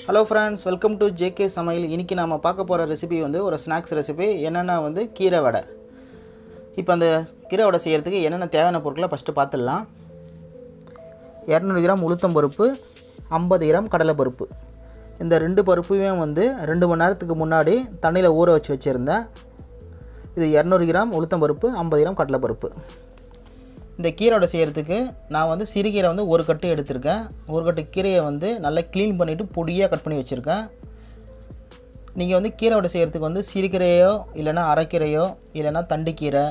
Hello friends, welcome to JK Samayal. இன்னைக்கு நாம பார்க்க போற ரெசிபி வந்து ஒரு ஸ்நாக்ஸ் ரெசிபி. என்னன்னா வந்து கீரை வடை. இப்போ அந்த கீரை வடை செய்யிறதுக்கு என்னென்ன தேவையான பொருட்களை ஃபர்ஸ்ட் பார்த்துடலாம். 200 கிராம் உளுத்தம் பருப்பு, 50 கிராம் கடலை பருப்பு. இந்த ரெண்டு பருப்புமே வந்து 2 மணி நேரத்துக்கு முன்னாடி தண்ணியில் ஊற வச்சிருந்தேன். இது 200 கிராம் உளுத்தம் பருப்பு, 50 கிராம் கடலை பருப்பு. இந்த கீரை வடை செய்கிறதுக்கு நான் வந்து சிறுகீரை வந்து ஒரு கட்டு எடுத்திருக்கேன். ஒரு கட்டு கீரையை வந்து நல்லா க்ளீன் பண்ணிவிட்டு பொடியாக கட் பண்ணி வச்சுருக்கேன். நீங்கள் வந்து கீரை வடை செய்கிறதுக்கு வந்து சிறுகீரையோ இல்லைனா அரைக்கீரையோ இல்லைனா தண்டுக்கீரை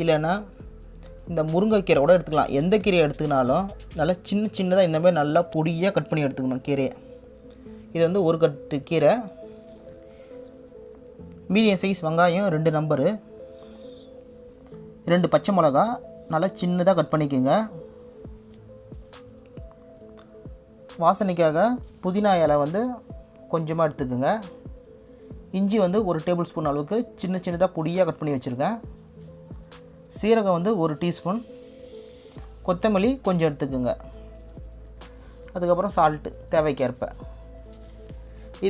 இல்லைனா இந்த முருங்கைக்கீரை கூட எடுத்துக்கலாம். எந்த கீரையை எடுத்துக்கினாலும் நல்லா சின்னதாக இந்தமாதிரி நல்லா பொடியாக கட் பண்ணி எடுத்துக்கணும் கீரையை. இது வந்து ஒரு கட்டு கீரை. மீடியம் சைஸ் வெங்காயம் 2 நம்பரு, 2 பச்சை மிளகா நல்லா சின்னதாக கட் பண்ணிக்கோங்க. வாசனைக்காக புதினா இலை வந்து கொஞ்சமாக எடுத்துக்கோங்க. இஞ்சி வந்து 1 டேபிள் ஸ்பூன் அளவுக்கு சின்னதாக பொடியாக கட் பண்ணி வச்சுருக்கேன். சீரகம் வந்து 1 டீஸ்பூன், கொத்தமல்லி கொஞ்சம் எடுத்துக்கோங்க. அதுக்கப்புறம் சால்ட்டு தேவைக்கேற்ப.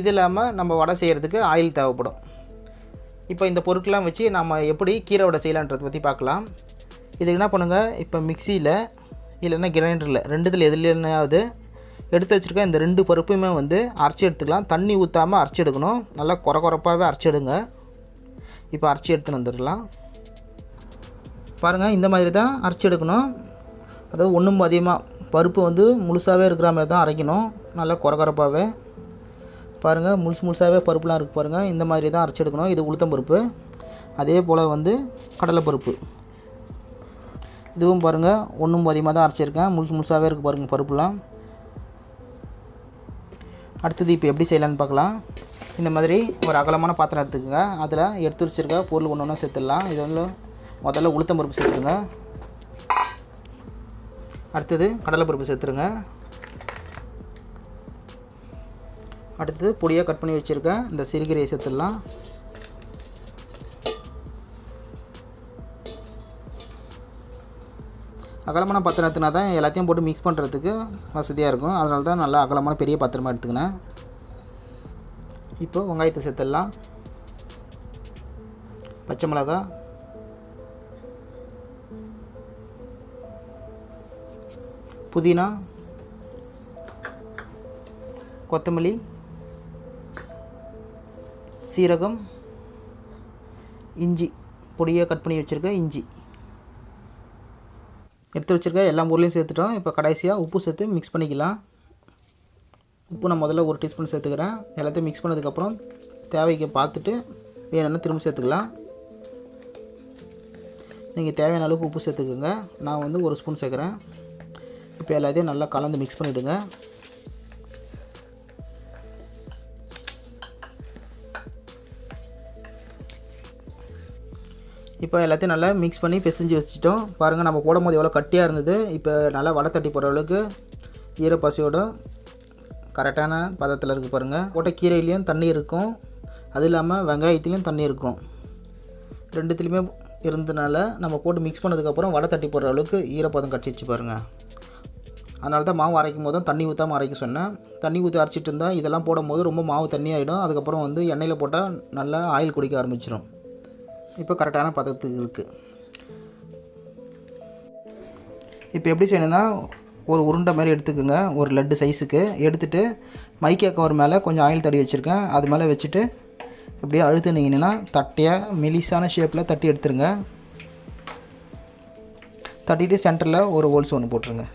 இது இல்லாமல் நம்ம வடை செய்கிறதுக்கு ஆயில் தேவைப்படும். இப்போ இந்த பொருட்கள்லாம் வச்சு நம்ம எப்படி கீரை வடை செய்யலான்றதை பற்றி பார்க்கலாம். இதுக்கு என்ன பண்ணுங்கள், இப்போ மிக்சியில் இல்லைன்னா கிரைண்டரில் ரெண்டுத்தில் எதுலையாவது எடுத்து வச்சுருக்க இந்த 2 பருப்புமே வந்து அரைச்சி எடுத்துக்கலாம். தண்ணி ஊற்றாமல் அரைச்சி எடுக்கணும். நல்லா குறப்பாகவே அரைச்சி எடுங்க. இப்போ அரைச்சி எடுத்துன்னு வந்துடலாம். பாருங்கள், இந்த மாதிரி தான் அரைச்சி எடுக்கணும். அதாவது ஒன்றும் அதிகமாக பருப்பு வந்து முழுசாகவே இருக்கிற மாதிரி தான் அரைக்கணும். நல்லா குறப்பாகவே பாருங்கள், முழுசாகவே பருப்புலாம் இருக்குது பாருங்கள். இந்த மாதிரி தான் அரைச்சி எடுக்கணும். இது உளுத்தம் பருப்பு. அதே போல் வந்து கடலை பருப்பு, இதுவும் பாருங்கள் ஒன்றும் அதிகமாக தான் அரைச்சிருக்கேன். முழுசாகவே இருக்குது பாருங்கள் பருப்புலாம். அடுத்தது இப்போ எப்படி செய்யலான்னு பார்க்கலாம். இந்த மாதிரி ஒரு அகலமான பாத்திரம் எடுத்துக்கோங்க. அதில் எடுத்து வச்சுருக்க பொருள் ஒன்று ஒன்றா சேர்த்துடலாம். இது வந்து முதல்ல உளுத்தம் பருப்பு சேர்த்துருங்க. அடுத்தது கடலை பருப்பு சேர்த்துருங்க. அடுத்தது பொடியாக கட் பண்ணி வச்சுருக்கேன் இந்த சிறுகீரையை சேர்த்துடலாம். அகலமான பாத்திரம் எடுத்துனா தான் எல்லாத்தையும் போட்டு மிக்ஸ் பண்ணுறதுக்கு வசதியாக இருக்கும். அதனால தான் நல்லா அகலமான பெரிய பாத்திரமாக எடுத்துக்கினேன். இப்போ வெங்காயத்தை சேர்த்துடலாம். பச்சை மிளகா, புதினா, கொத்தமல்லி, சீரகம், இஞ்சி பொடியாக கட் பண்ணி வச்சுருக்கேன். இஞ்சி எடுத்து வச்சுருக்க எல்லா பொருளையும் சேர்த்துட்டோம். இப்போ கடைசியாக உப்பு சேர்த்து மிக்ஸ் பண்ணிக்கலாம். உப்பு நான் முதல்ல 1 டீஸ்பூன் சேர்த்துக்கிறேன். எல்லாத்தையும் மிக்ஸ் பண்ணதுக்கப்புறம் தேவைக்கு பார்த்துட்டு வேணும்னா திரும்ப சேர்த்துக்கலாம். நீங்கள் தேவையான அளவுக்கு உப்பு சேர்த்துக்குங்க. நான் வந்து 1 ஸ்பூன் சேர்க்குறேன். இப்போ எல்லாத்தையும் நல்லா கலந்து மிக்ஸ் பண்ணிவிடுங்க. இப்போ எல்லாத்தையும் நல்லா மிக்ஸ் பண்ணி பிசைஞ்சு வச்சுட்டோம். பாருங்கள், நம்ம போடும்போது எவ்வளோ கட்டியாக இருந்தது. இப்போ நல்லா வடை தட்டி போடுற அளவுக்கு ஈரப்பசியோட கரெக்டான பதத்தில் இருக்குது பாருங்கள். போட்ட கீரையிலையும் தண்ணி இருக்கும், அது இல்லாமல் வெங்காயத்துலேயும் தண்ணி இருக்கும். ரெண்டுத்துலேயுமே இருந்ததுனால நம்ம போட்டு மிக்ஸ் பண்ணதுக்கப்புறம் வடை தட்டி போடுற அளவுக்கு ஈரப்பதம் கட்டிச்சு பாருங்கள். அதனால தான் மாவு அரைக்கும் போது தான் தண்ணி ஊற்றாமல் அரைக்க சொன்னேன். தண்ணி ஊற்றி அரைச்சிட்டு இருந்தால் இதெல்லாம் போடும்போது ரொம்ப மாவு தண்ணி ஆகிடும். அதுக்கப்புறம் வந்து எண்ணெயில் போட்டால் நல்லா ஆயில் குடிக்க ஆரம்பிச்சிடும். இப்போ கரெக்டான பதத்துக்கு இருக்குது. இப்போ எப்படி செய்யணுன்னா, ஒரு உருண்டை மாதிரி எடுத்துக்கோங்க. ஒரு லட்டு சைஸுக்கு எடுத்துகிட்டு மைக்கா கவர் மேலே கொஞ்சம் ஆயில் தடவி வச்சுருக்கேன். அது மேலே வச்சுட்டு இப்படியே அழுத்துனீங்கன்னா தட்டையாக மெலிசான ஷேப்பில் தட்டி எடுத்துருங்க. தட்டிட்டு சென்டரில் ஒரு ஹோல்ஸ் ஒன்று போட்டுருங்க.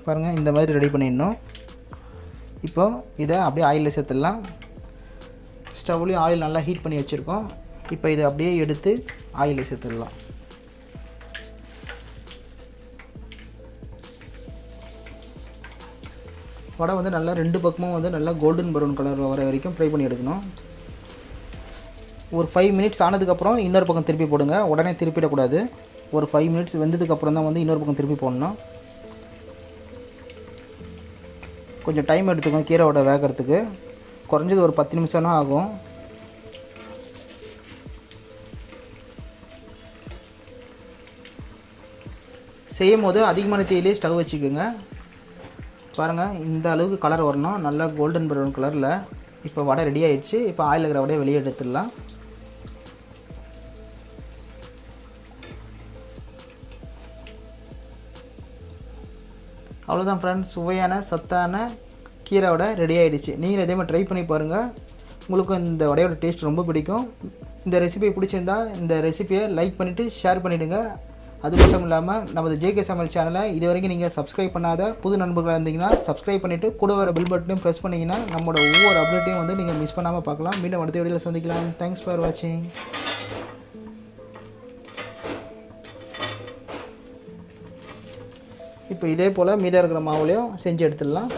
பாருங்கள், இந்த மாதிரி ரெடி பண்ணிடணும். இப்போ இதை அப்படியே ஆயிலில் சேர்த்துடலாம். ஸ்டவ்லேயும் ஆயில் நல்லா ஹீட் பண்ணி வச்சுருக்கோம். இப்போ இதை அப்படியே எடுத்து ஆயிலில் சேர்த்துடலாம். வடை வந்து நல்லா 2 பக்கமும் வந்து நல்லா கோல்டன் ப்ரௌன் கலர் வர வரைக்கும் ஃப்ரை பண்ணி எடுக்கணும். ஒரு 5 மினிட்ஸ் ஆனதுக்கப்புறம் இன்னொரு பக்கம் திருப்பி போடுங்க. உடனே திருப்பிடக்கூடாது. ஒரு 5 மினிட்ஸ் வெந்ததுக்கப்புறம் தான் வந்து இன்னொரு பக்கம் திருப்பி போடணும். கொஞ்சம் டைம் எடுத்துக்கும் கீரை வடை வேகிறதுக்கு. குறைஞ்சது ஒரு 10 நிமிஷம்னா ஆகும். செய்யும் போது அதிகமான தீயிலே ஸ்டவ் வச்சுக்கோங்க. பாருங்கள், இந்த அளவுக்கு கலர் வரணும், நல்லா கோல்டன் ப்ரௌன் கலரில். இப்போ வடை ரெடி ஆகிடுச்சு. இப்போ ஆயில் இருக்கிற வடையை வெளியே எடுத்துடலாம். அவ்வளோதான் ஃப்ரெண்ட்ஸ், சுவையான சத்தான கீரை வடை ரெடி ஆகிடுச்சு. நீங்கள் இதே மாதிரி ட்ரை பண்ணி பாருங்கள். உங்களுக்கும் இந்த வடையோட டேஸ்ட் ரொம்ப பிடிக்கும். இந்த ரெசிபி பிடிச்சிருந்தா இந்த ரெசிபியை லைக் பண்ணிவிட்டு ஷேர் பண்ணிவிடுங்க. அது மட்டும் இல்லாமல் நமது ஜேகே சமையல் சேனலை இது வரைக்கும் நீங்கள் சப்ஸ்கிரைப் பண்ணாத புது நண்பர்களாக இருந்தீங்கன்னா சப்ஸ்கிரைப் பண்ணிவிட்டு கூட வர பில் பட்டனையும் ப்ரெஸ் பண்ணிங்கன்னா நம்மளோட ஒவ்வொரு அப்டேட்டையும் வந்து நீங்கள் மிஸ் பண்ணாமல் பார்க்கலாம். மீண்டும் அடுத்த வீடியோவில் சந்திக்கலாம். தேங்க்ஸ் ஃபார் வாட்சிங். இப்போ இதே போல் மீதம் இருக்கிற மாவுலையும் செஞ்சு எடுத்துடலாம்.